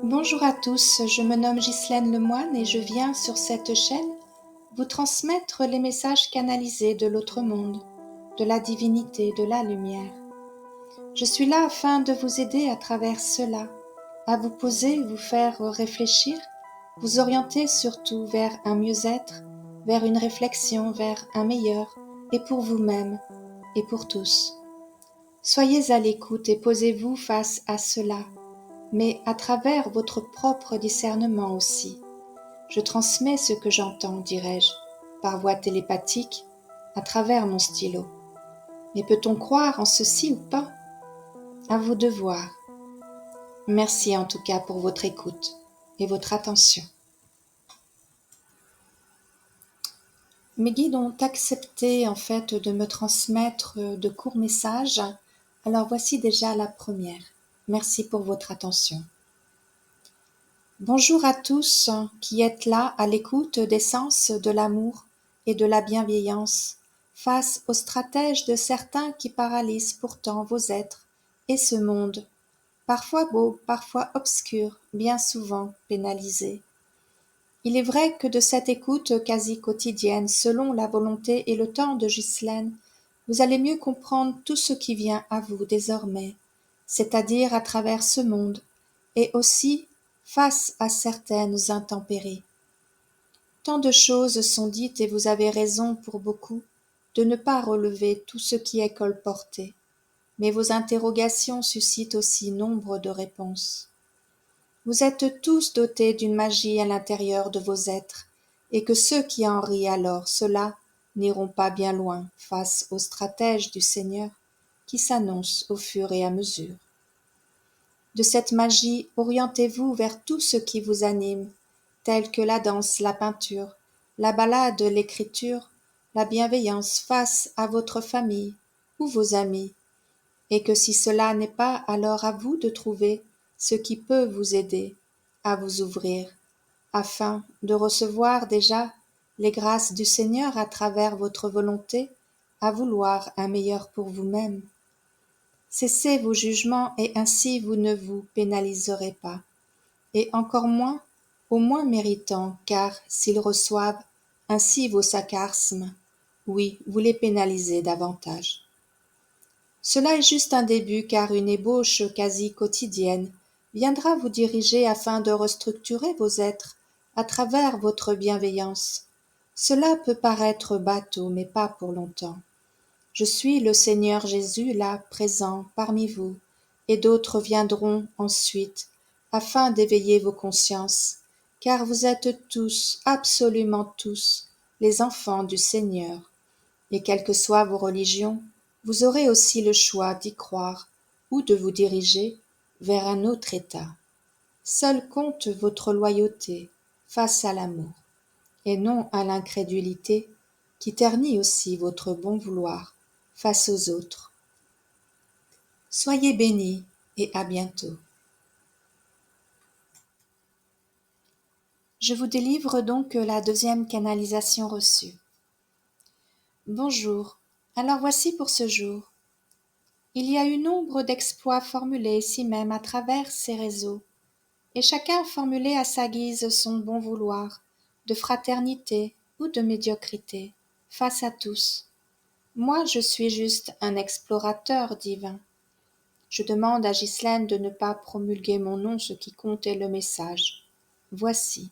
Bonjour à tous, je me nomme Ghislaine Lemoine et je viens sur cette chaîne vous transmettre les messages canalisés de l'autre monde, de la divinité, de la lumière. Je suis là afin de vous aider à travers cela, à vous poser, vous faire réfléchir, vous orienter surtout vers un mieux-être, vers une réflexion, vers un meilleur, et pour vous-même, et pour tous. Soyez à l'écoute et posez-vous face à cela, mais à travers votre propre discernement aussi. Je transmets ce que j'entends, dirais-je, par voie télépathique, à travers mon stylo. Mais peut-on croire en ceci ou pas? À vous de voir. Merci en tout cas pour votre écoute et votre attention. Mes guides ont accepté en fait de me transmettre de courts messages. Alors voici déjà la première. Merci pour votre attention. Bonjour à tous qui êtes là à l'écoute des sens de l'amour et de la bienveillance face aux stratèges de certains qui paralysent pourtant vos êtres et ce monde, parfois beau, parfois obscur, bien souvent pénalisé. Il est vrai que de cette écoute quasi quotidienne, selon la volonté et le temps de Ghislaine, vous allez mieux comprendre tout ce qui vient à vous désormais, c'est-à-dire à travers ce monde, et aussi face à certaines intempéries. Tant de choses sont dites et vous avez raison pour beaucoup de ne pas relever tout ce qui est colporté, mais vos interrogations suscitent aussi nombre de réponses. Vous êtes tous dotés d'une magie à l'intérieur de vos êtres, et que ceux qui en rient alors, ceux-là, n'iront pas bien loin face aux stratèges du Seigneur qui s'annoncent au fur et à mesure. De cette magie, orientez-vous vers tout ce qui vous anime, tel que la danse, la peinture, la ballade, l'écriture, la bienveillance face à votre famille ou vos amis, et que si cela n'est pas, alors à vous de trouver ce qui peut vous aider à vous ouvrir, afin de recevoir déjà les grâces du Seigneur à travers votre volonté à vouloir un meilleur pour vous-même. Cessez vos jugements et ainsi vous ne vous pénaliserez pas, et encore moins aux moins méritants, car s'ils reçoivent ainsi vos sarcasmes, oui, vous les pénalisez davantage. Cela est juste un début car une ébauche quasi quotidienne viendra vous diriger afin de restructurer vos êtres à travers votre bienveillance. Cela peut paraître bateau, mais pas pour longtemps. Je suis le Seigneur Jésus là présent parmi vous, et d'autres viendront ensuite, afin d'éveiller vos consciences, car vous êtes tous, absolument tous, les enfants du Seigneur. Et quelles que soient vos religions, vous aurez aussi le choix d'y croire ou de vous diriger vers un autre état. Seule compte votre loyauté face à l'amour, et non à l'incrédulité qui ternit aussi votre bon vouloir face aux autres. Soyez bénis et à bientôt. Je vous délivre donc la deuxième canalisation reçue. Bonjour, alors voici pour ce jour. Il y a eu nombre d'exploits formulés ici même à travers ces réseaux, et chacun formulait à sa guise son bon vouloir, de fraternité ou de médiocrité, face à tous. Moi je suis juste un explorateur divin. Je demande à Ghislaine de ne pas promulguer mon nom, ce qui compte est le message. Voici.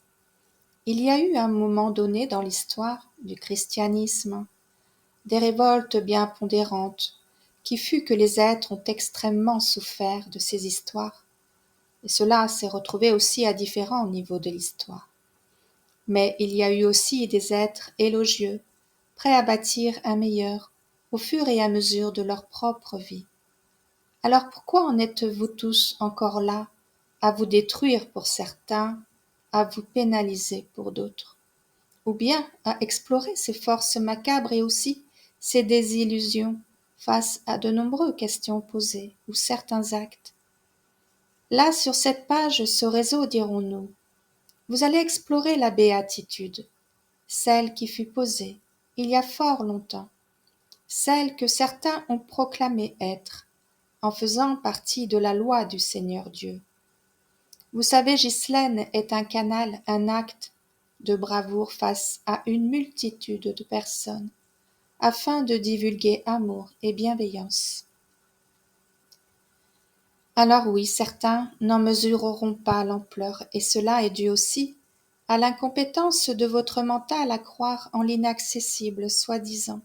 Il y a eu un moment donné dans l'histoire du christianisme des révoltes bien pondérantes, qui fut que les êtres ont extrêmement souffert de ces histoires, et cela s'est retrouvé aussi à différents niveaux de l'histoire. Mais il y a eu aussi des êtres élogieux, prêts à bâtir un meilleur, au fur et à mesure de leur propre vie. Alors pourquoi en êtes-vous tous encore là, à vous détruire pour certains, à vous pénaliser pour d'autres, ou bien à explorer ces forces macabres et aussi ces désillusions face à de nombreuses questions posées ou certains actes? Là, sur cette page, ce réseau, dirons-nous, vous allez explorer la béatitude, celle qui fut posée il y a fort longtemps, celle que certains ont proclamée être, en faisant partie de la loi du Seigneur Dieu. Vous savez, Ghislaine est un canal, un acte de bravoure face à une multitude de personnes, afin de divulguer amour et bienveillance. Alors oui, certains n'en mesureront pas l'ampleur, et cela est dû aussi à l'incompétence de votre mental à croire en l'inaccessible soi-disant.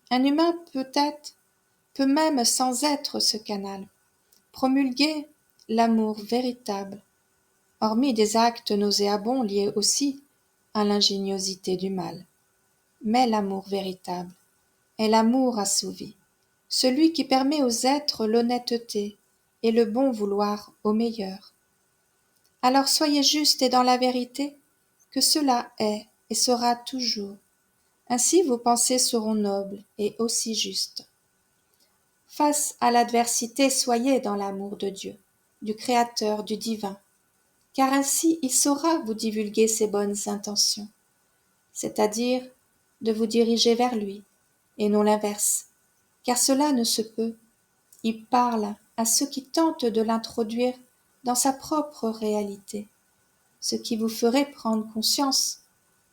Un humain peut même sans être ce canal, promulguer l'amour véritable, hormis des actes nauséabonds liés aussi à l'ingéniosité du mal. Mais l'amour véritable est l'amour assouvi, celui qui permet aux êtres l'honnêteté et le bon vouloir au meilleur. Alors soyez juste et dans la vérité, que cela est et sera toujours. Ainsi vos pensées seront nobles et aussi justes. Face à l'adversité, soyez dans l'amour de Dieu, du Créateur, du Divin, car ainsi il saura vous divulguer ses bonnes intentions, c'est-à-dire de vous diriger vers lui, et non l'inverse, car cela ne se peut. Il parle à ceux qui tentent de l'introduire dans sa propre réalité, ce qui vous ferait prendre conscience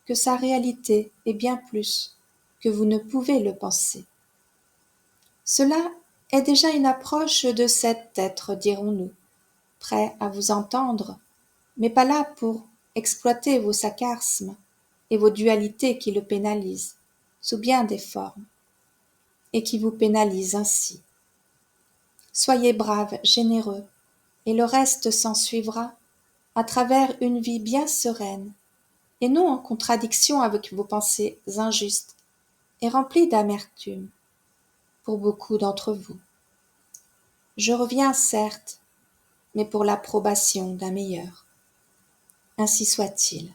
que sa réalité est bien plus que vous ne pouvez le penser. Cela est déjà une approche de cet être, dirons-nous, prêt à vous entendre, mais pas là pour exploiter vos sarcasmes et vos dualités qui le pénalisent, sous bien des formes, et qui vous pénalisent ainsi. Soyez brave, généreux, et le reste s'ensuivra à travers une vie bien sereine, et non en contradiction avec vos pensées injustes et remplies d'amertume, pour beaucoup d'entre vous. Je reviens certes, mais pour l'approbation d'un meilleur. Ainsi soit-il.